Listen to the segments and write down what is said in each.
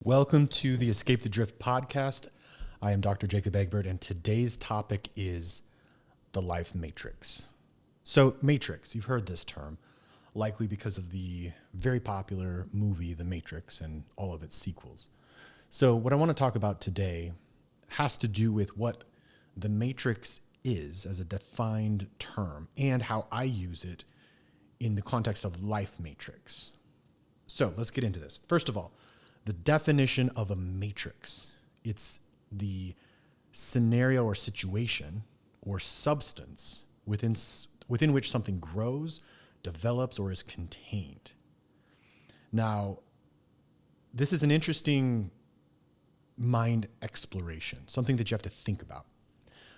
Welcome to the Escape the Drift podcast. I am Dr. Jacob Egbert, and today's topic is the life matrix. So, matrix, you've heard this term, likely because of the very popular movie, The Matrix, and all of its sequels. So, what I want to talk about today has to do with what the matrix is as a defined term and how I use it in the context of life matrix. So, let's get into this. First of all, the definition of a matrix. It's the scenario or situation or substance within which something grows, develops, or is contained. Now, this is an interesting mind exploration, something that you have to think about.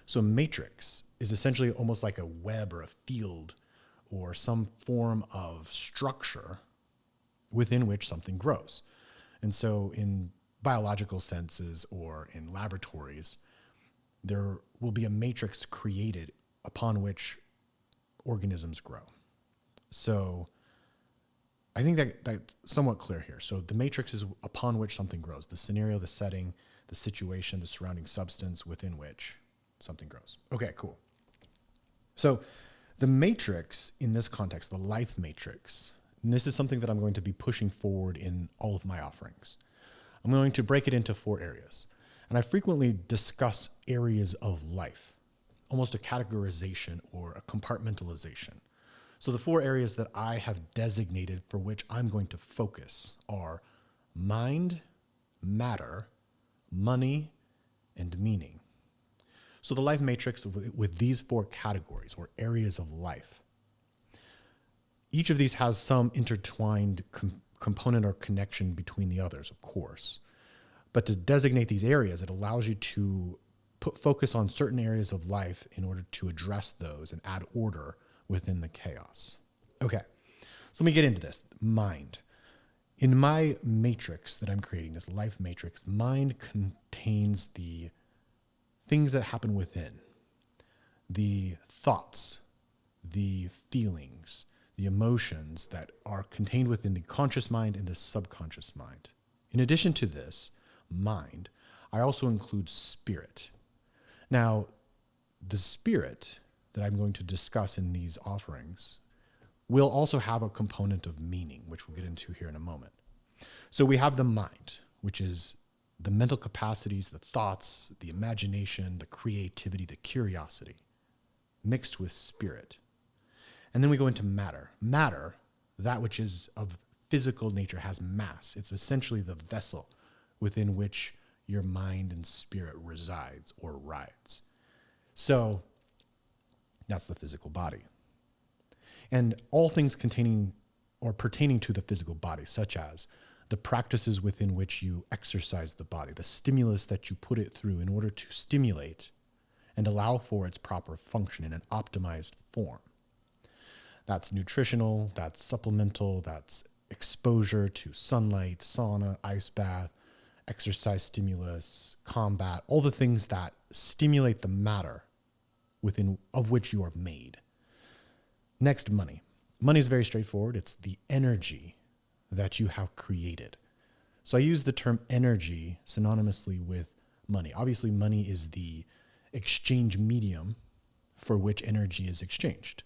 So a matrix is essentially almost like a web or a field or some form of structure within which something grows. And so in biological senses or in laboratories, there will be a matrix created upon which organisms grow. So I think that's somewhat clear here. So the matrix is upon which something grows, the scenario, the setting, the situation, the surrounding substance within which something grows. Okay, cool. So the matrix in this context, the life matrix, and this is something that I'm going to be pushing forward in all of my offerings. I'm going to break it into 4 areas. And I frequently discuss areas of life, almost a categorization or a compartmentalization. So the 4 areas that I have designated for which I'm going to focus are mind, matter, money, and meaning. So the life matrix with these 4 categories or areas of life, each of these has some intertwined component or connection between the others, of course. But to designate these areas, it allows you to put focus on certain areas of life in order to address those and add order within the chaos. Okay, so let me get into this. Mind. In my matrix that I'm creating, this life matrix, mind contains the things that happen within, the thoughts, the feelings, the emotions that are contained within the conscious mind and the subconscious mind. In addition to this mind, I also include spirit. Now, the spirit that I'm going to discuss in these offerings will also have a component of meaning, which we'll get into here in a moment. So we have the mind, which is the mental capacities, the thoughts, the imagination, the creativity, the curiosity, mixed with spirit. And then we go into matter. Matter, that which is of physical nature, has mass. It's essentially the vessel within which your mind and spirit resides or rides. So that's the physical body. And all things containing or pertaining to the physical body, such as the practices within which you exercise the body, the stimulus that you put it through in order to stimulate and allow for its proper function in an optimized form. That's nutritional, that's supplemental, that's exposure to sunlight, sauna, ice bath, exercise stimulus, combat, all the things that stimulate the matter within of which you are made. Next, money. Money is very straightforward. It's the energy that you have created. So I use the term energy synonymously with money. Obviously, money is the exchange medium for which energy is exchanged.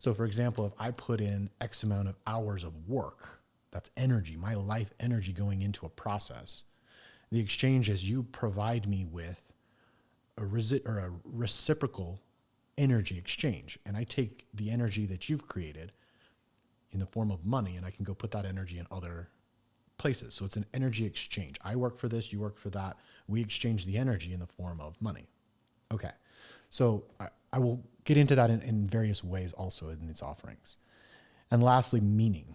So for example, if I put in X amount of hours of work, that's energy, my life energy going into a process. The exchange is you provide me with a reciprocal energy exchange. And I take the energy that you've created in the form of money and I can go put that energy in other places. So it's an energy exchange. I work for this, you work for that. We exchange the energy in the form of money. Okay. So I will get into that in various ways also in these offerings. And lastly, meaning.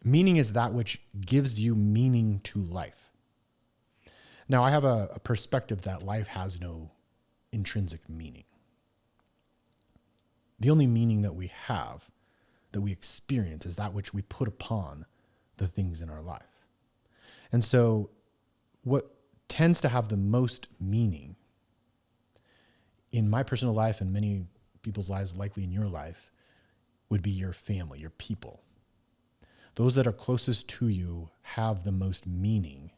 Meaning is that which gives you meaning to life. Now, I have a perspective that life has no intrinsic meaning. The only meaning that we have, that we experience, is that which we put upon the things in our life. And so what tends to have the most meaning in my personal life and many people's lives, likely in your life, would be your family, your people. Those that are closest to you have the most meaning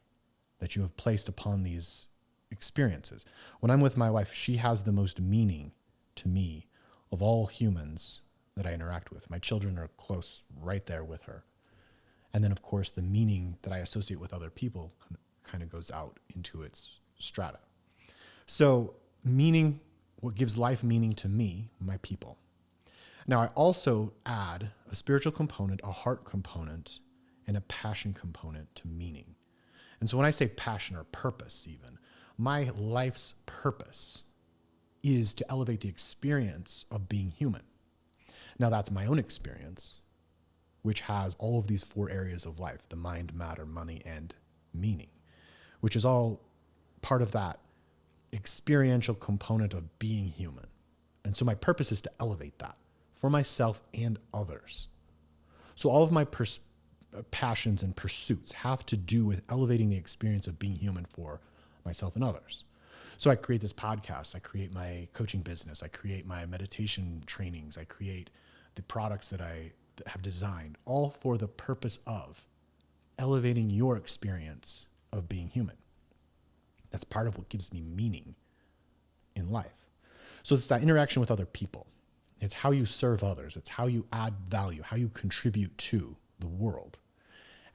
that you have placed upon these experiences. When I'm with my wife, she has the most meaning to me of all humans that I interact with. My children are close right there with her. And then, of course, the meaning that I associate with other people kind of goes out into its strata. So meaning, what gives life meaning to me, my people. Now, I also add a spiritual component, a heart component, and a passion component to meaning. And so when I say passion or purpose even, my life's purpose is to elevate the experience of being human. Now, that's my own experience, which has all of these 4 areas of life: the mind, matter, money, and meaning, which is all part of that experiential component of being human. And so my purpose is to elevate that for myself and others. So all of my passions and pursuits have to do with elevating the experience of being human for myself and others. So I create this podcast, I create my coaching business, I create my meditation trainings, I create the products that I have designed, all for the purpose of elevating your experience of being human. That's part of what gives me meaning in life. So it's that interaction with other people. It's how you serve others. It's how you add value, how you contribute to the world.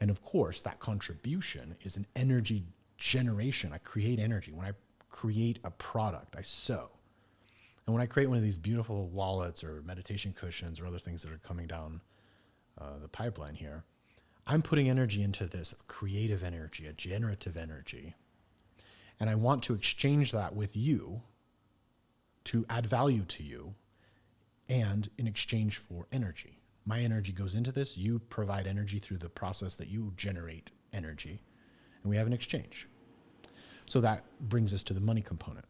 And of course, that contribution is an energy generation. I create energy. When I create a product, I sow. And when I create one of these beautiful wallets or meditation cushions or other things that are coming down the pipeline here, I'm putting energy into this creative energy, a generative energy. And I want to exchange that with you to add value to you and in exchange for energy. My energy goes into this. You provide energy through the process that you generate energy, and we have an exchange. So that brings us to the money component.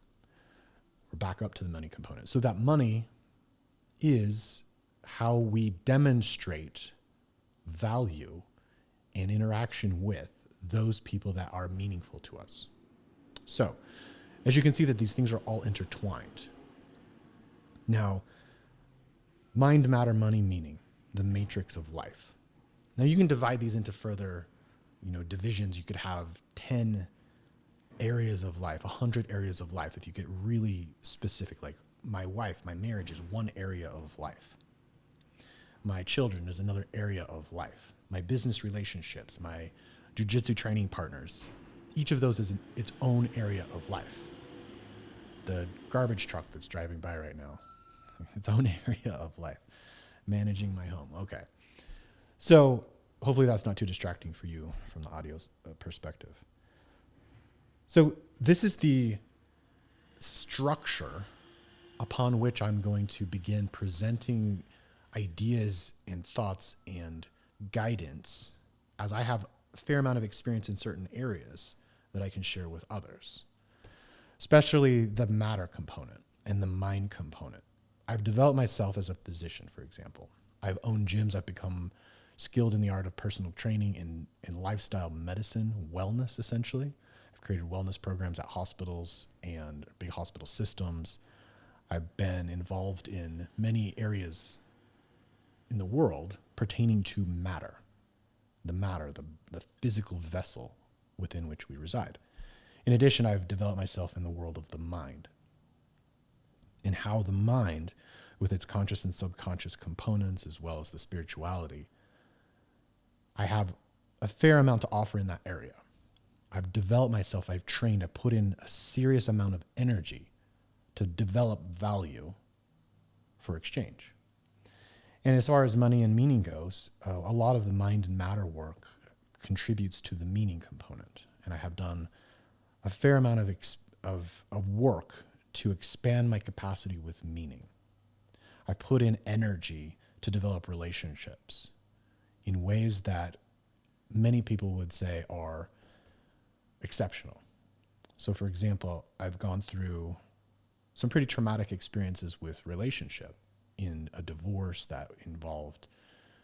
We're back up to the money component. So that money is how we demonstrate value and interaction with those people that are meaningful to us. So, as you can see that these things are all intertwined. Now, mind, matter, money, meaning, the matrix of life. Now you can divide these into further, divisions. You could have 10 areas of life, 100 areas of life if you get really specific. Like my wife, my marriage is one area of life. My children is another area of life. My business relationships, my jiu-jitsu training partners, each of those is its own area of life. The garbage truck that's driving by right now, its own area of life. Managing my home. Okay. So hopefully that's not too distracting for you from the audio perspective. So this is the structure upon which I'm going to begin presenting ideas and thoughts and guidance, as I have a fair amount of experience in certain areas that I can share with others, especially the matter component and the mind component. I've developed myself as a physician, for example. I've owned gyms. I've become skilled in the art of personal training in lifestyle medicine, wellness, essentially. I've created wellness programs at hospitals and big hospital systems. I've been involved in many areas in the world pertaining to matter, the physical vessel within which we reside. In addition, I've developed myself in the world of the mind, and how the mind, with its conscious and subconscious components, as well as the spirituality, I have a fair amount to offer in that area. I've developed myself, I've trained, I put in a serious amount of energy to develop value for exchange. And as far as money and meaning goes, a lot of the mind and matter work contributes to the meaning component. And I have done a fair amount of work to expand my capacity with meaning. I put in energy to develop relationships in ways that many people would say are exceptional. So for example, I've gone through some pretty traumatic experiences with relationship, in a divorce that involved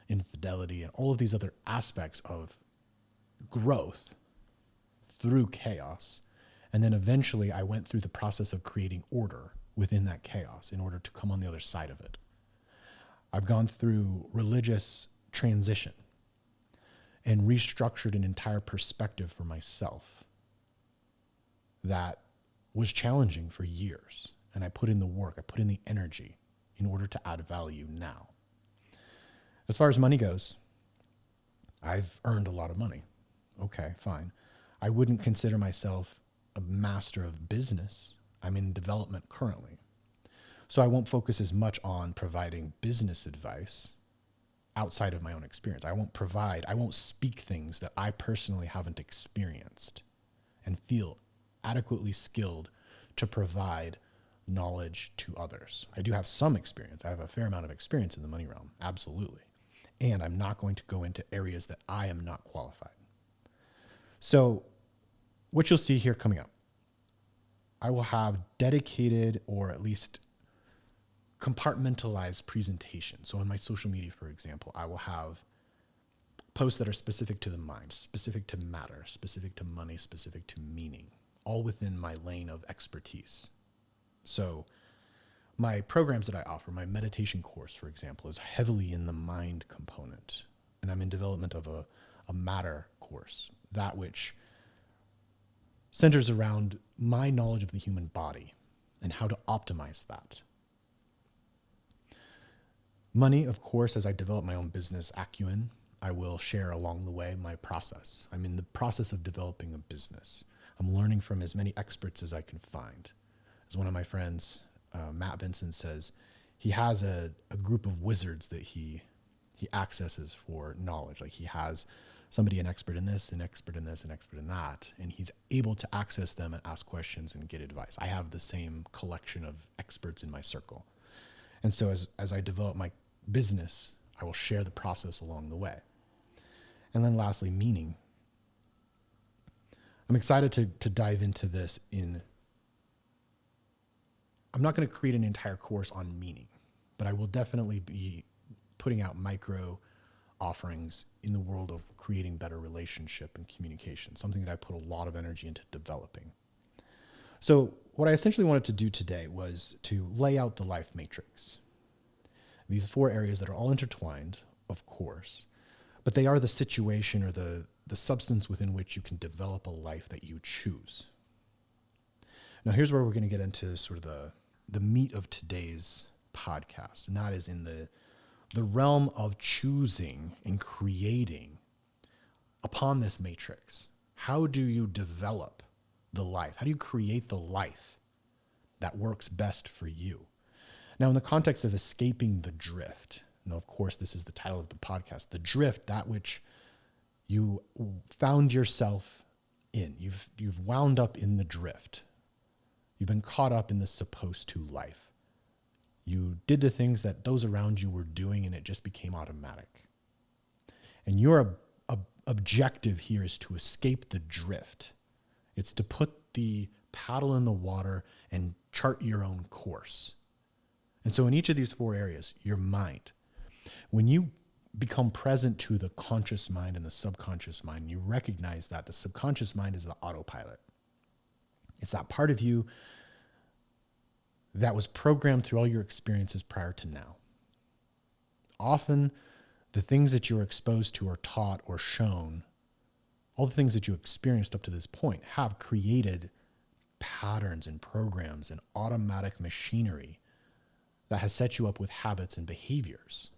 infidelity and all of these other aspects of growth through chaos. And then eventually I went through the process of creating order within that chaos in order to come on the other side of it. I've gone through religious transition and restructured an entire perspective for myself that was challenging for years. And I put in the work, I put in the energy in order to add value now. As far as money goes, I've earned a lot of money. Okay, fine. I wouldn't consider myself a master of business. I'm in development currently. So I won't focus as much on providing business advice outside of my own experience. I won't speak things that I personally haven't experienced and feel adequately skilled to provide knowledge to others. I do have some experience. I have a fair amount of experience in the money realm, absolutely. And I'm not going to go into areas that I am not qualified. So what you'll see here coming up, I will have dedicated or at least compartmentalized presentations. So on my social media, for example, I will have posts that are specific to the mind, specific to matter, specific to money, specific to meaning, all within my lane of expertise. So my programs that I offer, my meditation course, for example, is heavily in the mind component. And I'm in development of a matter course, that which centers around my knowledge of the human body and how to optimize that. Money, of course, as I develop my own business acumen, I will share along the way my process. I'm in the process of developing a business. I'm learning from as many experts as I can find. As one of my friends, Matt Vincent, says, he has a group of wizards that he accesses for knowledge. Like he has somebody, an expert in this, an expert in this, an expert in that, and he's able to access them and ask questions and get advice. I have the same collection of experts in my circle. And so as I develop my business, I will share the process along the way. And then lastly, meaning. I'm excited to dive into this I'm not going to create an entire course on meaning, but I will definitely be putting out micro offerings in the world of creating better relationship and communication, something that I put a lot of energy into developing. So what I essentially wanted to do today was to lay out the life matrix. These 4 areas that are all intertwined, of course, but they are the situation or the substance within which you can develop a life that you choose. Now, here's where we're going to get into sort of the meat of today's podcast, and that is in the realm of choosing and creating upon this matrix. How do you develop the life? How do you create the life that works best for you? Now, in the context of escaping the drift, now, of course, this is the title of the podcast, the drift, that which you found yourself in. You've wound up in the drift. You've been caught up in the supposed to life. You did the things that those around you were doing, and it just became automatic. And your objective here is to escape the drift. It's to put the paddle in the water and chart your own course. And so in each of these 4 areas, your mind, when you become present to the conscious mind and the subconscious mind, you recognize that the subconscious mind is the autopilot. It's that part of you that was programmed through all your experiences prior to now. Often, the things that you're exposed to or taught or shown, all the things that you experienced up to this point have created patterns and programs and automatic machinery that has set you up with habits and behaviors.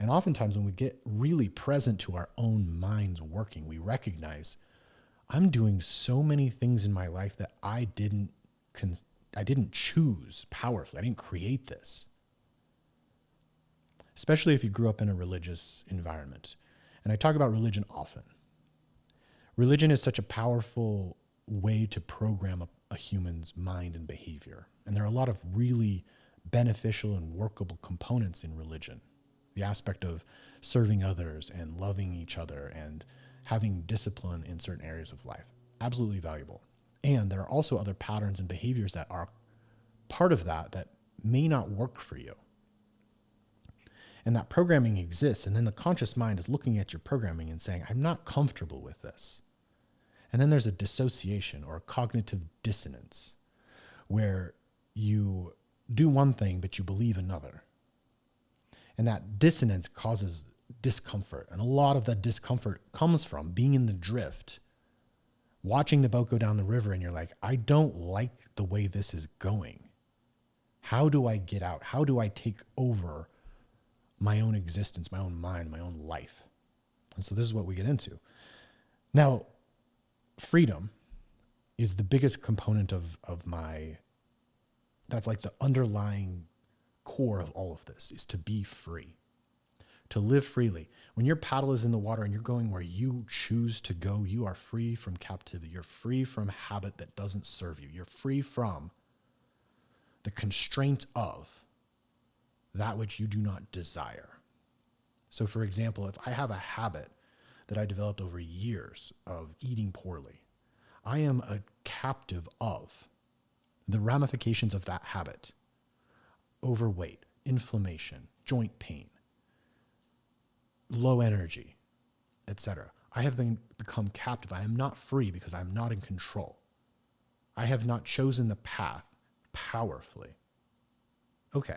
And oftentimes when we get really present to our own minds working, we recognize I'm doing so many things in my life that I didn't choose powerfully. I didn't create this. Especially if you grew up in a religious environment. And I talk about religion often. Religion is such a powerful way to program a human's mind and behavior. And there are a lot of really beneficial and workable components in religion. The aspect of serving others and loving each other and having discipline in certain areas of life. Absolutely valuable. And there are also other patterns and behaviors that are part of that may not work for you. And that programming exists, and then the conscious mind is looking at your programming and saying, I'm not comfortable with this. And then there's a dissociation or a cognitive dissonance where you do one thing, but you believe another. And that dissonance causes discomfort. And a lot of that discomfort comes from being in the drift watching the boat go down the river and you're like, I don't like the way this is going. How do I get out? How do I take over my own existence, my own mind, my own life? And so this is what we get into. Now, freedom is the biggest component of my, that's like the underlying core of all of this, is to be free, to live freely. When your paddle is in the water and you're going where you choose to go, you are free from captivity. You're free from habit that doesn't serve you. You're free from the constraint of that which you do not desire. So for example, if I have a habit that I developed over years of eating poorly, I am a captive of the ramifications of that habit. Overweight, inflammation, joint pain, low energy, etc. I have become captive. I am not free because I'm not in control. I have not chosen the path powerfully. Okay,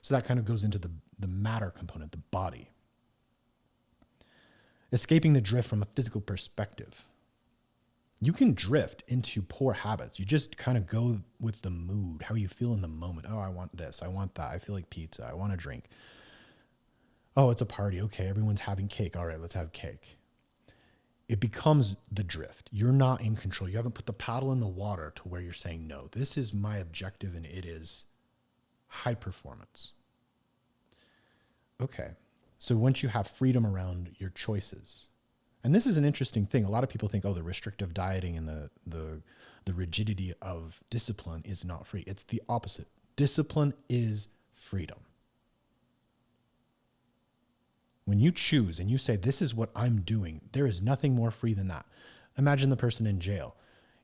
so that kind of goes into the matter component, the body. Escaping the drift from a physical perspective. You can drift into poor habits. You just kind of go with the mood, how you feel in the moment. Oh, I want this. I want that. I feel like pizza. I want a drink. Oh, it's a party. Okay, everyone's having cake. All right, let's have cake. It becomes the drift. You're not in control. You haven't put the paddle in the water to where you're saying, no, this is my objective and it is high performance. Okay, so once you have freedom around your choices, and this is an interesting thing. A lot of people think, oh, the restrictive dieting and the rigidity of discipline is not free. It's the opposite. Discipline is freedom. When you choose and you say, this is what I'm doing, there is nothing more free than that. Imagine the person in jail.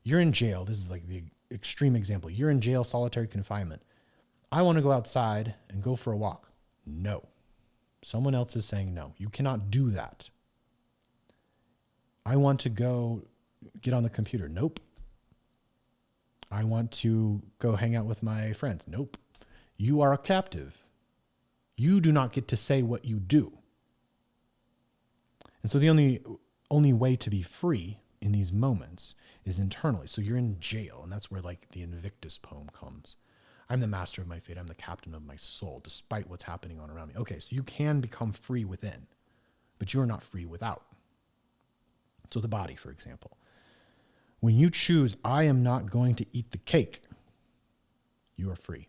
You're in jail. This is like the extreme example. You're in jail, solitary confinement. I want to go outside and go for a walk. No. Someone else is saying no. You cannot do that. I want to go get on the computer. Nope. I want to go hang out with my friends. Nope. You are a captive. You do not get to say what you do. And so the only way to be free in these moments is internally. So you're in jail, and that's where like the Invictus poem comes. I'm the master of my fate. I'm the captain of my soul, despite what's happening on around me. Okay, so you can become free within, but you are not free without. So the body, for example, when you choose, I am not going to eat the cake, you are free.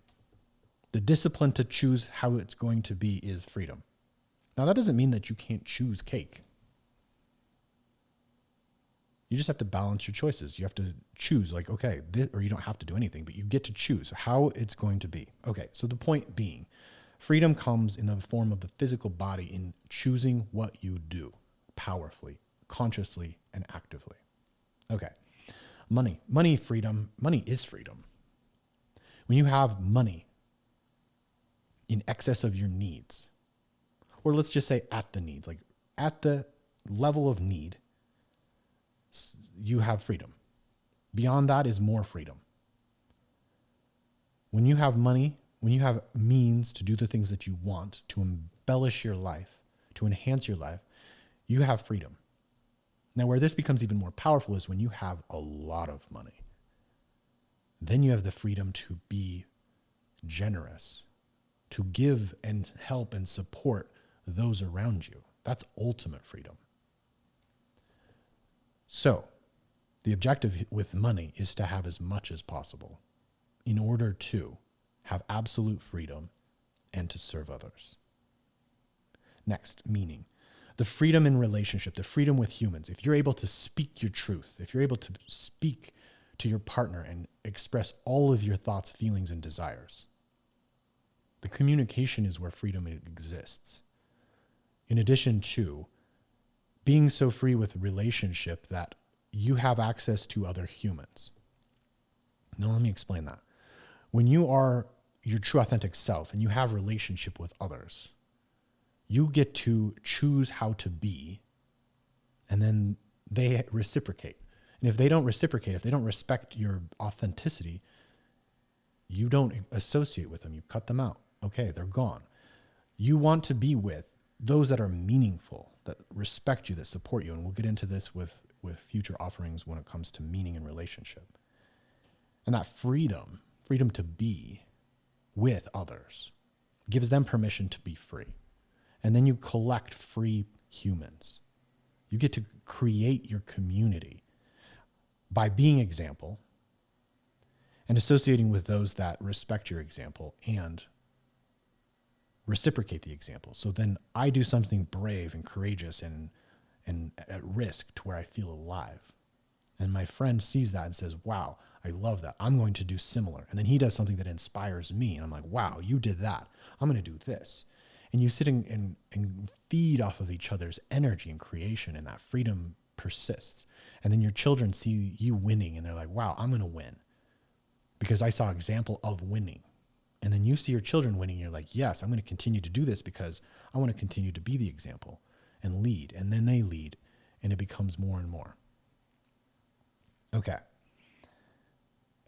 The discipline to choose how it's going to be is freedom. Now, that doesn't mean that you can't choose cake. You just have to balance your choices. You have to choose like, okay, this, or you don't have to do anything, but you get to choose how it's going to be. Okay, so the point being, freedom comes in the form of the physical body in choosing what you do powerfully, consciously, and actively. Okay, money freedom. Money is freedom. When you have money in excess of your needs, or let's just say at the needs, like at the level of need, you have freedom. Beyond that is more freedom. When you have money, when you have means to do the things that you want, to embellish your life, to enhance your life, you have freedom. Now, where this becomes even more powerful is when you have a lot of money. Then you have the freedom to be generous, to give and help and support those around you. That's ultimate freedom. So, the objective with money is to have as much as possible in order to have absolute freedom and to serve others. Next, meaning. The freedom in relationship, the freedom with humans. If you're able to speak your truth, if you're able to speak to your partner and express all of your thoughts, feelings, and desires, the communication is where freedom exists. In addition to being so free with relationship that you have access to other humans. Now, let me explain that. When you are your true authentic self and you have relationship with others, you get to choose how to be, and then they reciprocate. And if they don't reciprocate, if they don't respect your authenticity, you don't associate with them. You cut them out. Okay, they're gone. You want to be with those that are meaningful, that respect you, that support you. And we'll get into this with with future offerings when it comes to meaning and relationship. And that freedom to be with others, gives them permission to be free. And then you collect free humans. You get to create your community by being example and associating with those that respect your example and reciprocate the example. So then I do something brave and courageous and at risk to where I feel alive. And my friend sees that and says, wow, I love that. I'm going to do similar. And then he does something that inspires me. And I'm like, wow, you did that. I'm going to do this. And you sit and feed off of each other's energy and creation, and that freedom persists. And then your children see you winning and they're like, wow, I'm going to win because I saw example of winning. And then you see your children winning. And you're like, yes, I'm going to continue to do this because I want to continue to be the example and lead. And then they lead and it becomes more and more. Okay.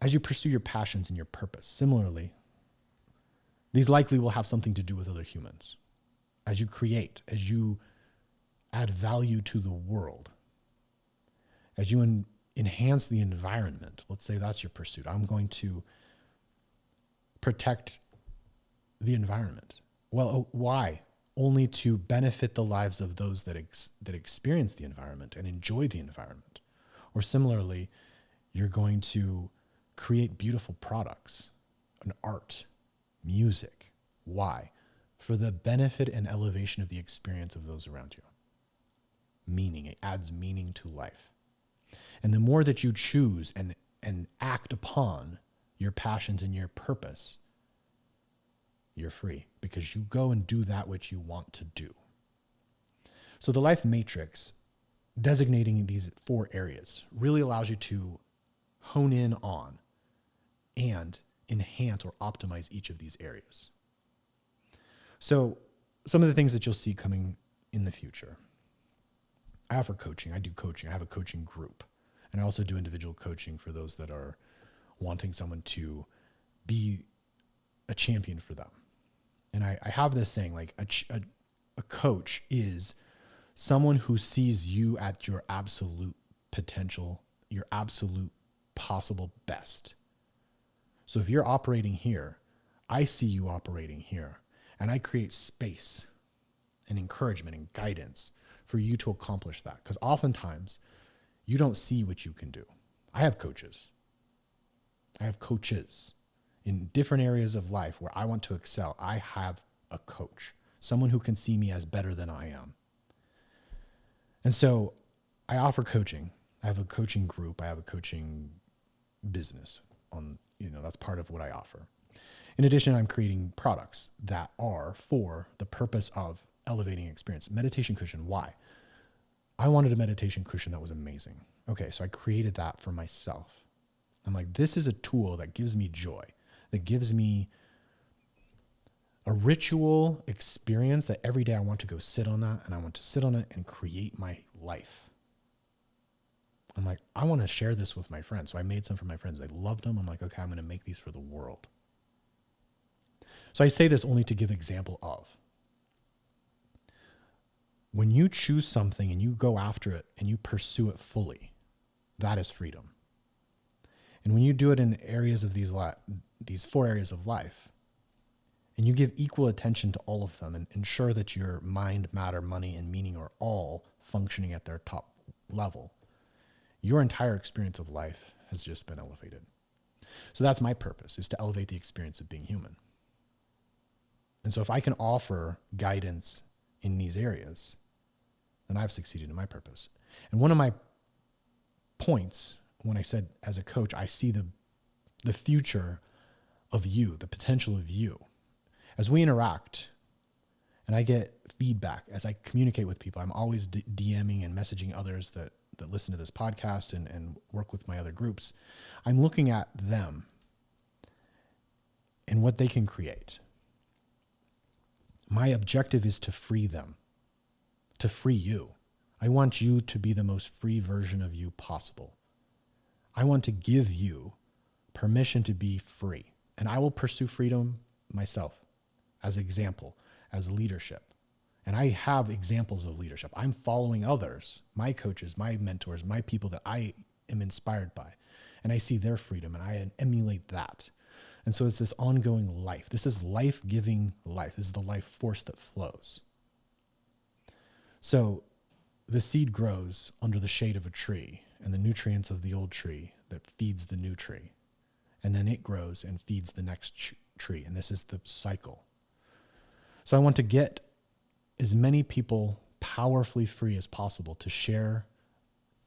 As you pursue your passions and your purpose, similarly, these likely will have something to do with other humans. As you create, as you add value to the world, as you enhance the environment, let's say that's your pursuit. I'm going to protect the environment. Well, why? Only to benefit the lives of those that experience the environment and enjoy the environment. Or similarly, you're going to create beautiful products, an art, music. Why? For the benefit and elevation of the experience of those around you. Meaning, it adds meaning to life. And the more that you choose and act upon your passions and your purpose, you're free because you go and do that which you want to do. So the life matrix, designating these 4 areas, really allows you to hone in on and enhance or optimize each of these areas. So some of the things that you'll see coming in the future. I offer coaching. I do coaching. I have a coaching group. And I also do individual coaching for those that are wanting someone to be a champion for them. And I have this saying, like a coach is someone who sees you at your absolute potential, your absolute possible best. So if you're operating here, I see you operating here, and I create space and encouragement and guidance for you to accomplish that. Because oftentimes you don't see what you can do. I have coaches. I have coaches in different areas of life where I want to excel. I have a coach, someone who can see me as better than I am. And so I offer coaching. I have a coaching group. I have a coaching business that's part of what I offer. In addition, I'm creating products that are for the purpose of elevating experience. Meditation cushion. Why? I wanted a meditation cushion that was amazing. Okay, so I created that for myself. I'm like, this is a tool that gives me joy, that gives me a ritual experience that every day I want to go sit on that, and I want to sit on it and create my life. I'm like, I want to share this with my friends. So I made some for my friends. They loved them. I'm like, okay, I'm going to make these for the world. So I say this only to give example of. When you choose something and you go after it and you pursue it fully, that is freedom. And when you do it in areas of these 4 areas of life, and you give equal attention to all of them and ensure that your mind, matter, money, and meaning are all functioning at their top level, your entire experience of life has just been elevated. So that's my purpose, is to elevate the experience of being human. And so if I can offer guidance in these areas, then I've succeeded in my purpose. And one of my points, when I said as a coach, I see the future of you, the potential of you. As we interact and I get feedback, as I communicate with people, I'm always DMing and messaging others that listen to this podcast and work with my other groups. I'm looking at them and what they can create. My objective is to free them, to free you. I want you to be the most free version of you possible. I want to give you permission to be free, and I will pursue freedom myself as example, as leadership. And I have examples of leadership. I'm following others, my coaches, my mentors, my people that I am inspired by. And I see their freedom and I emulate that. And so it's this ongoing life. This is life-giving life. This is the life force that flows. So the seed grows under the shade of a tree and the nutrients of the old tree that feeds the new tree. And then it grows and feeds the next tree. And this is the cycle. So I want to get as many people powerfully free as possible to share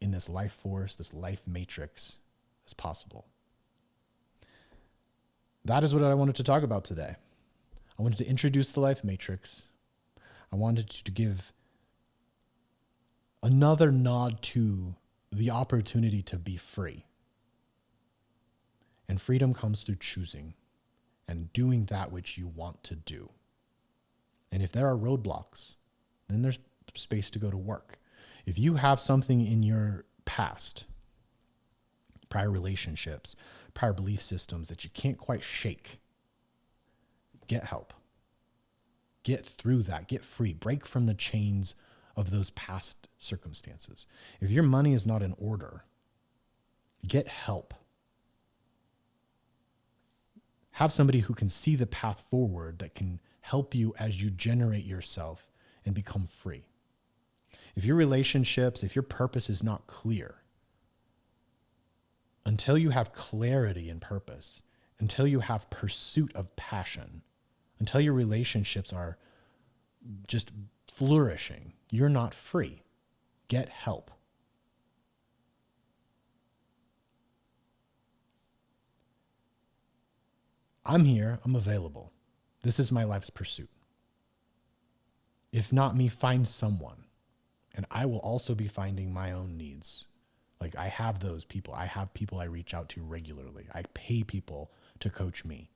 in this life force, this life matrix as possible. That is what I wanted to talk about today. I wanted to introduce the life matrix. I wanted to give another nod to the opportunity to be free. And freedom comes through choosing and doing that which you want to do. And if there are roadblocks, then there's space to go to work. If you have something in your past, prior relationships, prior belief systems that you can't quite shake, get help. Get through that. Get free. Break from the chains of those past circumstances. If your money is not in order, get help. Have somebody who can see the path forward that can help you as you generate yourself and become free. If your relationships, if your purpose is not clear, until you have clarity and purpose, until you have pursuit of passion, until your relationships are just flourishing, you're not free. Get help. I'm here. I'm available. This is my life's pursuit. If not me, find someone. And I will also be finding my own needs. Like I have those people. I have people I reach out to regularly. I pay people to coach me.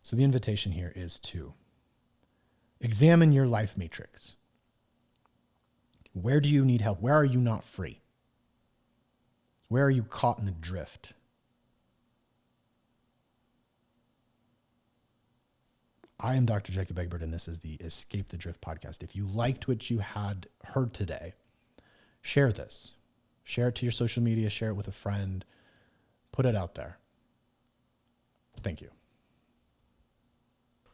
So the invitation here is to examine your life matrix. Where do you need help? Where are you not free? Where are you caught in the drift? I am Dr. Jacob Egbert, and this is the Escape the Drift podcast. If you liked what you had heard today, share this. Share it to your social media. Share it with a friend. Put it out there. Thank you.